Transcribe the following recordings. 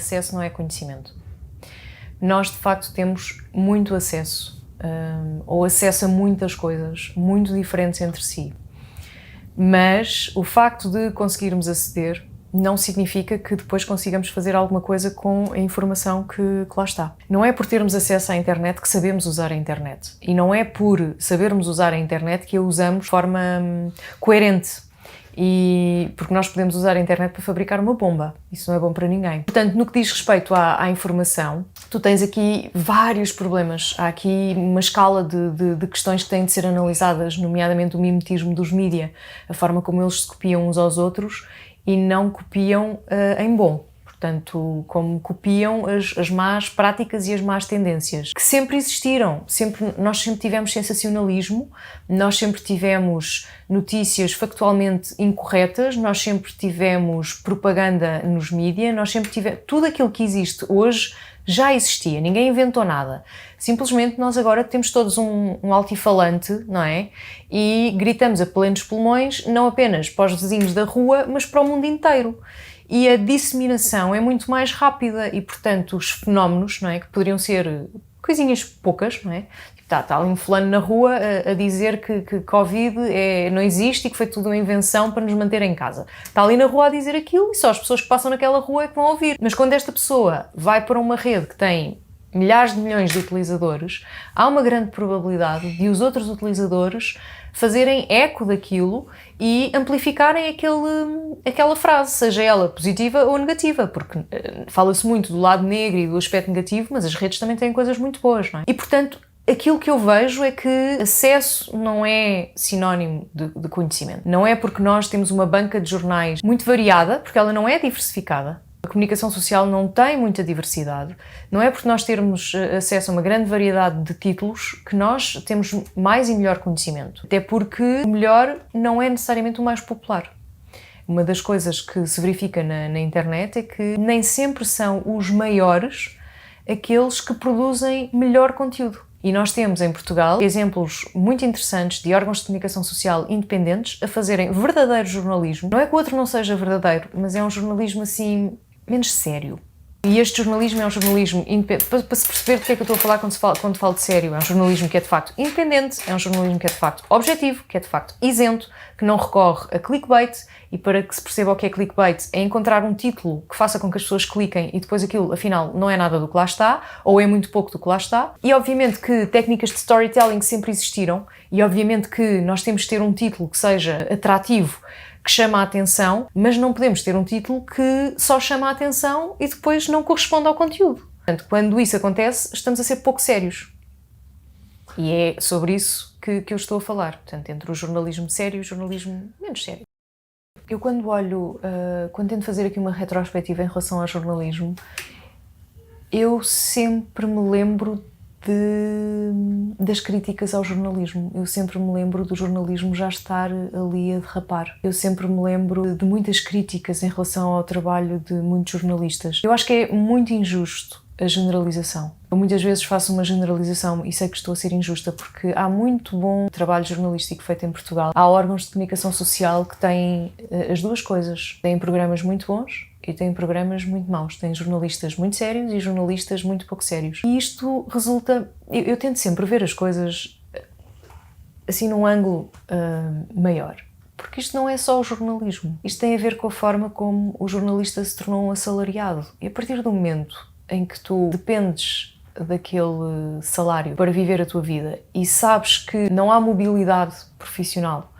acesso não é conhecimento. Nós, de facto, temos muito acesso, ou acesso a muitas coisas, muito diferentes entre si. Mas o facto de conseguirmos aceder não significa que depois consigamos fazer alguma coisa com a informação que lá está. Não é por termos acesso à internet que sabemos usar a internet. E não é por sabermos usar a internet que a usamos de forma coerente. E porque nós podemos usar a internet para fabricar uma bomba. Isso não é bom para ninguém. Portanto, no que diz respeito à informação, tu tens aqui vários problemas. Há aqui uma escala de questões que têm de ser analisadas, nomeadamente o mimetismo dos mídia, a forma como eles se copiam uns aos outros e não copiam em bom. Portanto, como copiam as más práticas e as más tendências, que sempre existiram. Nós sempre tivemos sensacionalismo, nós sempre tivemos notícias factualmente incorretas, nós sempre tivemos propaganda nos mídias, nós sempre tivemos... Tudo aquilo que existe hoje já existia, ninguém inventou nada. Simplesmente nós agora temos todos um altifalante, não é? E gritamos a plenos pulmões, não apenas para os vizinhos da rua, mas para o mundo inteiro. E a disseminação é muito mais rápida e, portanto, os fenómenos, não é, que poderiam ser coisinhas poucas, não é? Está ali um fulano na rua a dizer que Covid não existe e que foi tudo uma invenção para nos manter em casa. Está ali na rua a dizer aquilo e só as pessoas que passam naquela rua é que vão ouvir. Mas quando esta pessoa vai para uma rede que tem milhares de milhões de utilizadores, há uma grande probabilidade de os outros utilizadores fazerem eco daquilo e amplificarem aquela frase, seja ela positiva ou negativa, porque fala-se muito do lado negro e do aspecto negativo, mas as redes também têm coisas muito boas, não é? E, portanto, aquilo que eu vejo é que acesso não é sinónimo de conhecimento. Não é porque nós temos uma banca de jornais muito variada, porque ela não é diversificada. A comunicação social não tem muita diversidade. Não é porque nós termos acesso a uma grande variedade de títulos que nós temos mais e melhor conhecimento. Até porque o melhor não é necessariamente o mais popular. Uma das coisas que se verifica na internet é que nem sempre são os maiores aqueles que produzem melhor conteúdo. E nós temos em Portugal exemplos muito interessantes de órgãos de comunicação social independentes a fazerem verdadeiro jornalismo. Não é que o outro não seja verdadeiro, mas é um jornalismo assim menos sério. E este jornalismo é um jornalismo independente. Para se perceber do que é que eu estou a falar quando falo de sério, é um jornalismo que é de facto independente, é um jornalismo que é de facto objetivo, que é de facto isento, que não recorre a clickbait, e para que se perceba o que é clickbait é encontrar um título que faça com que as pessoas cliquem e depois aquilo, afinal, não é nada do que lá está, ou é muito pouco do que lá está. E obviamente que técnicas de storytelling sempre existiram, e obviamente que nós temos de ter um título que seja atrativo, que chama a atenção, mas não podemos ter um título que só chama a atenção e depois não corresponde ao conteúdo. Portanto, quando isso acontece, estamos a ser pouco sérios. E é sobre isso que eu estou a falar. Portanto, entre o jornalismo sério e o jornalismo menos sério. Eu quando tento fazer aqui uma retrospectiva em relação ao jornalismo, eu sempre me lembro das críticas ao jornalismo. Eu sempre me lembro do jornalismo já estar ali a derrapar. Eu sempre me lembro de muitas críticas em relação ao trabalho de muitos jornalistas. Eu acho que é muito injusto a generalização. Eu muitas vezes faço uma generalização e sei que estou a ser injusta porque há muito bom trabalho jornalístico feito em Portugal. Há órgãos de comunicação social que têm as duas coisas. Têm programas muito bons e têm programas muito maus. Têm jornalistas muito sérios e jornalistas muito pouco sérios. E isto resulta... Eu tento sempre ver as coisas assim num ângulo maior. Porque isto não é só o jornalismo. Isto tem a ver com a forma como o jornalista se tornou um assalariado. E a partir do momento em que tu dependes daquele salário para viver a tua vida e sabes que não há mobilidade profissional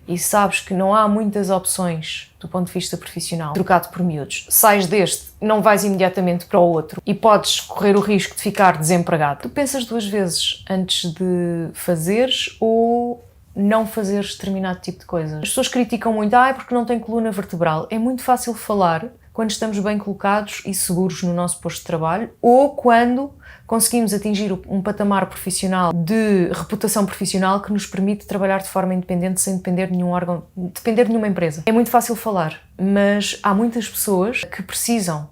e sabes que não há muitas opções do ponto de vista profissional trocado por miúdos, sais deste, não vais imediatamente para o outro e podes correr o risco de ficar desempregado, tu pensas duas vezes antes de fazeres ou não fazeres determinado tipo de coisas. As pessoas criticam muito, porque não tem coluna vertebral. É muito fácil falar quando estamos bem colocados e seguros no nosso posto de trabalho ou quando conseguimos atingir um patamar profissional de reputação profissional que nos permite trabalhar de forma independente sem depender de nenhum órgão, depender de nenhuma empresa. É muito fácil falar, mas há muitas pessoas que precisam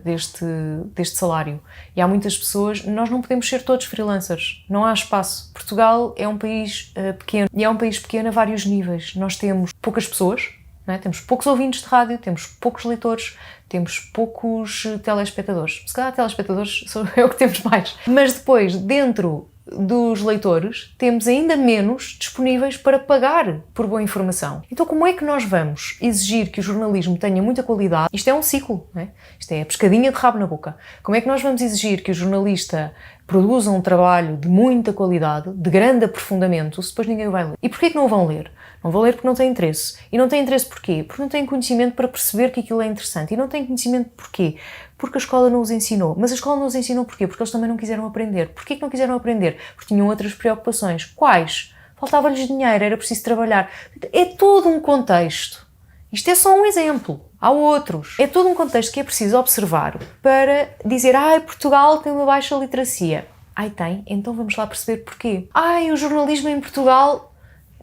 deste salário e há muitas pessoas, nós não podemos ser todos freelancers, não há espaço. Portugal é um país pequeno e é um país pequeno a vários níveis. Nós temos poucas pessoas, não é? Temos poucos ouvintes de rádio, temos poucos leitores, temos poucos telespectadores. Se calhar telespectadores é o que temos mais. Mas depois, dentro dos leitores, temos ainda menos disponíveis para pagar por boa informação. Então, como é que nós vamos exigir que o jornalismo tenha muita qualidade? Isto é um ciclo, não é? Isto é a pescadinha de rabo na boca. Como é que nós vamos exigir que o jornalista produza um trabalho de muita qualidade, de grande aprofundamento, se depois ninguém o vai ler? E porquê que não o vão ler? Não vão ler porque não têm interesse. E não têm interesse porquê? Porque não têm conhecimento para perceber que aquilo é interessante. E não têm conhecimento porquê? Porque a escola não os ensinou. Mas a escola não os ensinou porquê? Porque eles também não quiseram aprender. Porquê que não quiseram aprender? Porque tinham outras preocupações. Quais? Faltava-lhes dinheiro, era preciso trabalhar. É todo um contexto. Isto é só um exemplo. Há outros. É todo um contexto que é preciso observar para dizer: Portugal tem uma baixa literacia. Tem? Então vamos lá perceber porquê. O jornalismo em Portugal...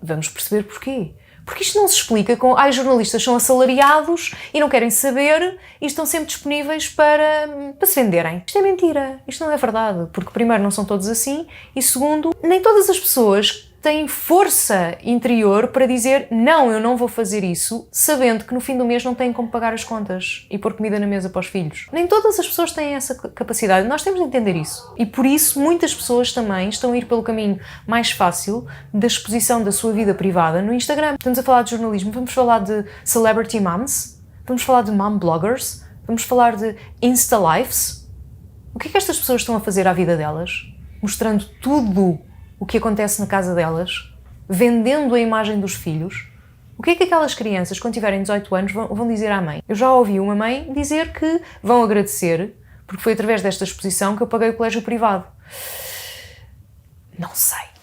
Vamos perceber porquê. Porque isto não se explica com os jornalistas são assalariados e não querem saber e estão sempre disponíveis para se venderem. Isto é mentira. Isto não é verdade. Porque primeiro não são todos assim e segundo, nem todas as pessoas têm força interior para dizer não, eu não vou fazer isso, sabendo que no fim do mês não têm como pagar as contas e pôr comida na mesa para os filhos. Nem todas as pessoas têm essa capacidade. Nós temos de entender isso. E por isso muitas pessoas também estão a ir pelo caminho mais fácil da exposição da sua vida privada no Instagram. Estamos a falar de jornalismo, vamos falar de celebrity moms, vamos falar de mom bloggers, vamos falar de Insta Lives. O que é que estas pessoas estão a fazer à vida delas? Mostrando tudo o que acontece na casa delas, vendendo a imagem dos filhos. O que é que aquelas crianças, quando tiverem 18 anos, vão dizer à mãe? Eu já ouvi uma mãe dizer que vão agradecer, porque foi através desta exposição que eu paguei o colégio privado. Não sei.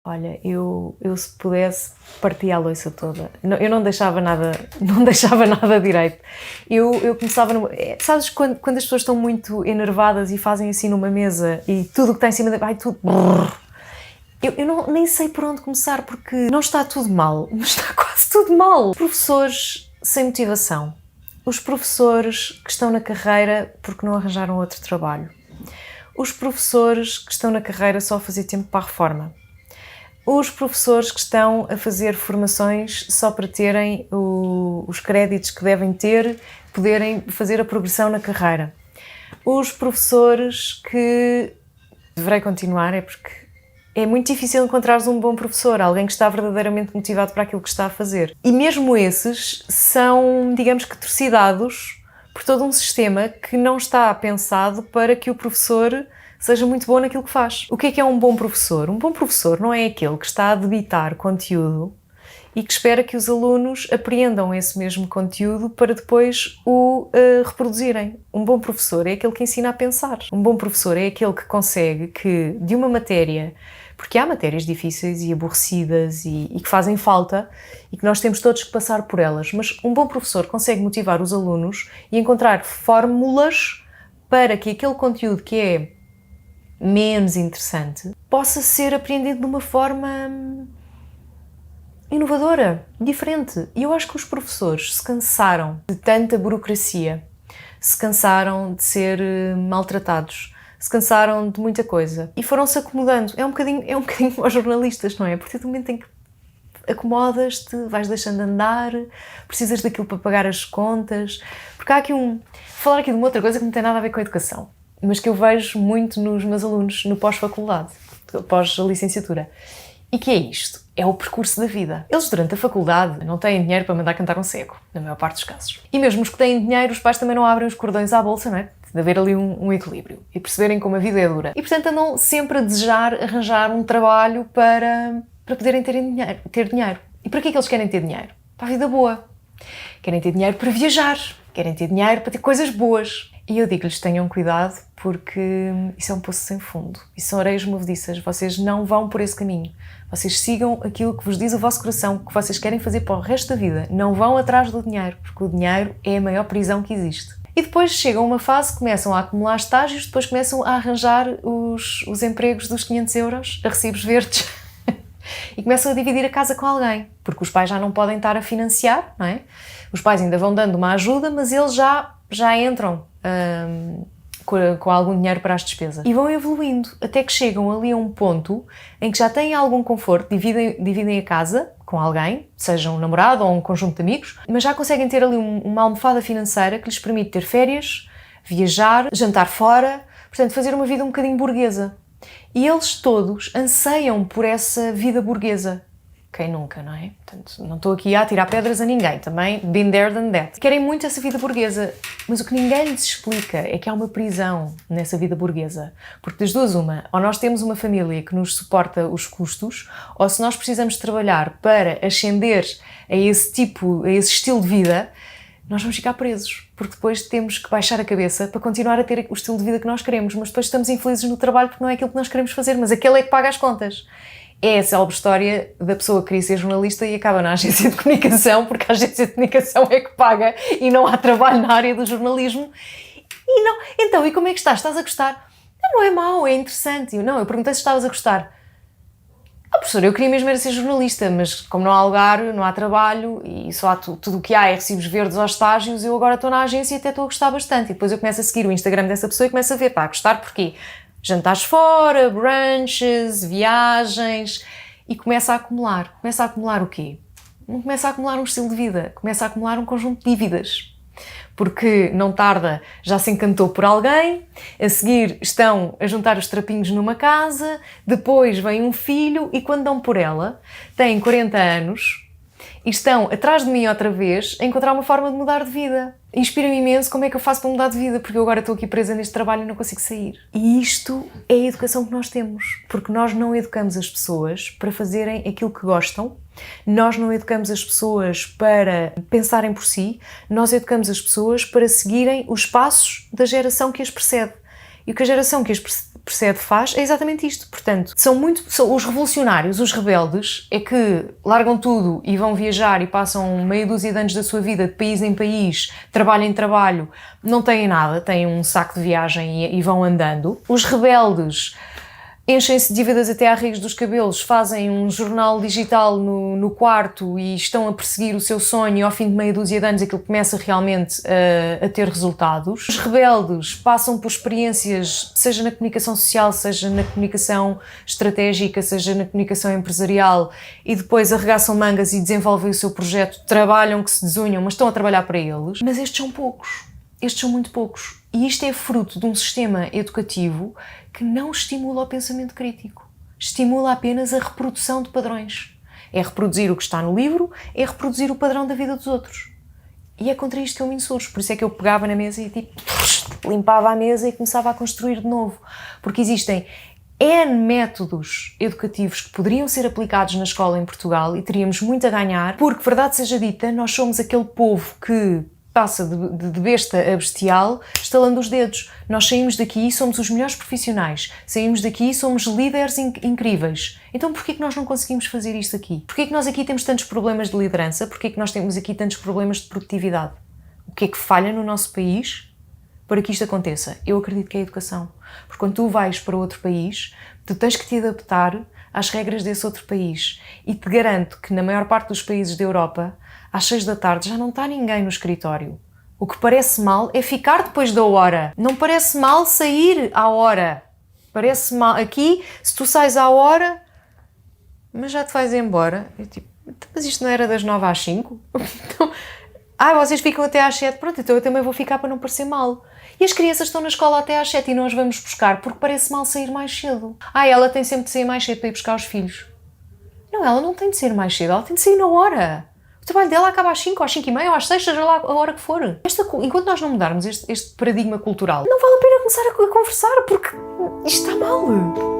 Olha, eu se pudesse, partia a louça toda. Eu não deixava nada direito. Eu começava... Sabes, quando as pessoas estão muito enervadas e fazem assim numa mesa e tudo o que está em cima vai tudo... Eu nem sei por onde começar, porque não está tudo mal, mas está quase tudo mal. Professores sem motivação. Os professores que estão na carreira porque não arranjaram outro trabalho. Os professores que estão na carreira só a fazer tempo para a reforma. Os professores que estão a fazer formações só para terem os créditos que devem ter, poderem fazer a progressão na carreira. Os professores que... Deverei continuar, é porque é muito difícil encontrares um bom professor, alguém que está verdadeiramente motivado para aquilo que está a fazer. E mesmo esses são, digamos que, torcidados por todo um sistema que não está pensado para que o professor seja muito bom naquilo que faz. O que é um bom professor? Um bom professor não é aquele que está a debitar conteúdo e que espera que os alunos apreendam esse mesmo conteúdo para depois o reproduzirem. Um bom professor é aquele que ensina a pensar. Um bom professor é aquele que consegue que, de uma matéria, porque há matérias difíceis e aborrecidas e que fazem falta e que nós temos todos que passar por elas, mas um bom professor consegue motivar os alunos e encontrar fórmulas para que aquele conteúdo que é menos interessante possa ser aprendido de uma forma inovadora, diferente. E eu acho que os professores se cansaram de tanta burocracia, se cansaram de ser maltratados, se cansaram de muita coisa e foram-se acomodando. É um bocadinho como os jornalistas, não é? Porque tu também acomodas-te, vais deixando andar, precisas daquilo para pagar as contas. Porque há aqui falar aqui de uma outra coisa que não tem nada a ver com a educação, mas que eu vejo muito nos meus alunos no pós-faculdade, pós-licenciatura. E que é isto? É o percurso da vida. Eles, durante a faculdade, não têm dinheiro para mandar cantar um cego, na maior parte dos casos. E mesmo os que têm dinheiro, os pais também não abrem os cordões à bolsa, não é? De haver ali um equilíbrio e perceberem como a vida é dura. E, portanto, andam sempre a desejar arranjar um trabalho para poderem ter dinheiro. E para que é que eles querem ter dinheiro? Para a vida boa. Querem ter dinheiro para viajar. Querem ter dinheiro para ter coisas boas. E eu digo-lhes, tenham cuidado, porque isso é um poço sem fundo. Isso são areias movediças. Vocês não vão por esse caminho. Vocês sigam aquilo que vos diz o vosso coração, que vocês querem fazer para o resto da vida. Não vão atrás do dinheiro, porque o dinheiro é a maior prisão que existe. E depois chegam a uma fase, começam a acumular estágios, depois começam a arranjar os empregos dos 500 euros, a recibos verdes. E começam a dividir a casa com alguém, porque os pais já não podem estar a financiar, não é? Os pais ainda vão dando uma ajuda, mas eles já entram com algum dinheiro para as despesas. E vão evoluindo, até que chegam ali a um ponto em que já têm algum conforto, dividem a casa com alguém, seja um namorado ou um conjunto de amigos, mas já conseguem ter ali uma almofada financeira que lhes permite ter férias, viajar, jantar fora, portanto fazer uma vida um bocadinho burguesa. E eles todos anseiam por essa vida burguesa. Quem nunca, não é? Portanto, não estou aqui a tirar pedras a ninguém, também been there than that. Querem muito essa vida burguesa, mas o que ninguém lhes explica é que há uma prisão nessa vida burguesa. Porque das duas uma, ou nós temos uma família que nos suporta os custos, ou se nós precisamos trabalhar para ascender a esse estilo de vida, nós vamos ficar presos, porque depois temos que baixar a cabeça para continuar a ter o estilo de vida que nós queremos, mas depois estamos infelizes no trabalho porque não é aquilo que nós queremos fazer, mas aquele é que paga as contas. É a célebre história da pessoa que queria ser jornalista e acaba na agência de comunicação, porque a agência de comunicação é que paga e não há trabalho na área do jornalismo. E não, então, e como é que estás? Estás a gostar? Não é mau, é interessante. Eu perguntei se estavas a gostar. Professor, eu queria mesmo era ser jornalista, mas como não há lugar, não há trabalho e só há tudo o que há é recibos verdes aos estágios, eu agora estou na agência e até estou a gostar bastante. E depois eu começo a seguir o Instagram dessa pessoa e começo a ver, a gostar porquê? Jantares fora, brunches, viagens, e começa a acumular. Começa a acumular o quê? Não começa a acumular um estilo de vida, começa a acumular um conjunto de dívidas. Porque não tarda, já se encantou por alguém, a seguir estão a juntar os trapinhos numa casa, depois vem um filho e quando dão por ela, têm 40 anos e estão atrás de mim outra vez a encontrar uma forma de mudar de vida. Inspira-me imenso como é que eu faço para mudar de vida, porque eu agora estou aqui presa neste trabalho e não consigo sair. E isto é a educação que nós temos, porque nós não educamos as pessoas para fazerem aquilo que gostam, nós não educamos as pessoas para pensarem por si, nós educamos as pessoas para seguirem os passos da geração que as precede. E o que a geração que as precede faz é exatamente isto. Portanto, são os revolucionários, os rebeldes, é que largam tudo e vão viajar e passam meia dúzia de anos da sua vida de país em país, trabalho em trabalho, não têm nada, têm um saco de viagem e vão andando. Os rebeldes enchem-se de dívidas até à raiz dos cabelos, fazem um jornal digital no quarto e estão a perseguir o seu sonho e ao fim de meia dúzia de anos aquilo começa realmente a ter resultados. Os rebeldes passam por experiências, seja na comunicação social, seja na comunicação estratégica, seja na comunicação empresarial e depois arregaçam mangas e desenvolvem o seu projeto, trabalham que se desunham, mas estão a trabalhar para eles. Mas estes são poucos. Estes são muito poucos. E isto é fruto de um sistema educativo que não estimula o pensamento crítico. Estimula apenas a reprodução de padrões. É reproduzir o que está no livro, é reproduzir o padrão da vida dos outros. E é contra isto que eu me insurjo. Por isso é que eu pegava na mesa e limpava a mesa e começava a construir de novo. Porque existem N métodos educativos que poderiam ser aplicados na escola em Portugal e teríamos muito a ganhar, porque, verdade seja dita, nós somos aquele povo que passa de besta a bestial, estalando os dedos. Nós saímos daqui e somos os melhores profissionais. Saímos daqui e somos líderes incríveis. Então porquê que nós não conseguimos fazer isto aqui? Porquê que nós aqui temos tantos problemas de liderança? Porquê que nós temos aqui tantos problemas de produtividade? O que é que falha no nosso país para que isto aconteça? Eu acredito que é a educação. Porque quando tu vais para outro país, tu tens que te adaptar às regras desse outro país. E te garanto que na maior parte dos países da Europa, às 6 da tarde já não está ninguém no escritório. O que parece mal é ficar depois da hora. Não parece mal sair à hora. Parece mal. Aqui, se tu sais à hora, mas já te vais embora. Eu tipo, mas isto não era das 9 às 5? Então, vocês ficam até às 7. Pronto, então eu também vou ficar para não parecer mal. E as crianças estão na escola até às 7 e nós vamos buscar porque parece mal sair mais cedo. Ela tem sempre de sair mais cedo para ir buscar os filhos. Não, ela não tem de sair mais cedo, ela tem de sair na hora. O trabalho dela acaba às 5, às 5h30, ou às 6, seja lá a hora que for. Enquanto nós não mudarmos este paradigma cultural, não vale a pena começar a conversar, porque isto está mal.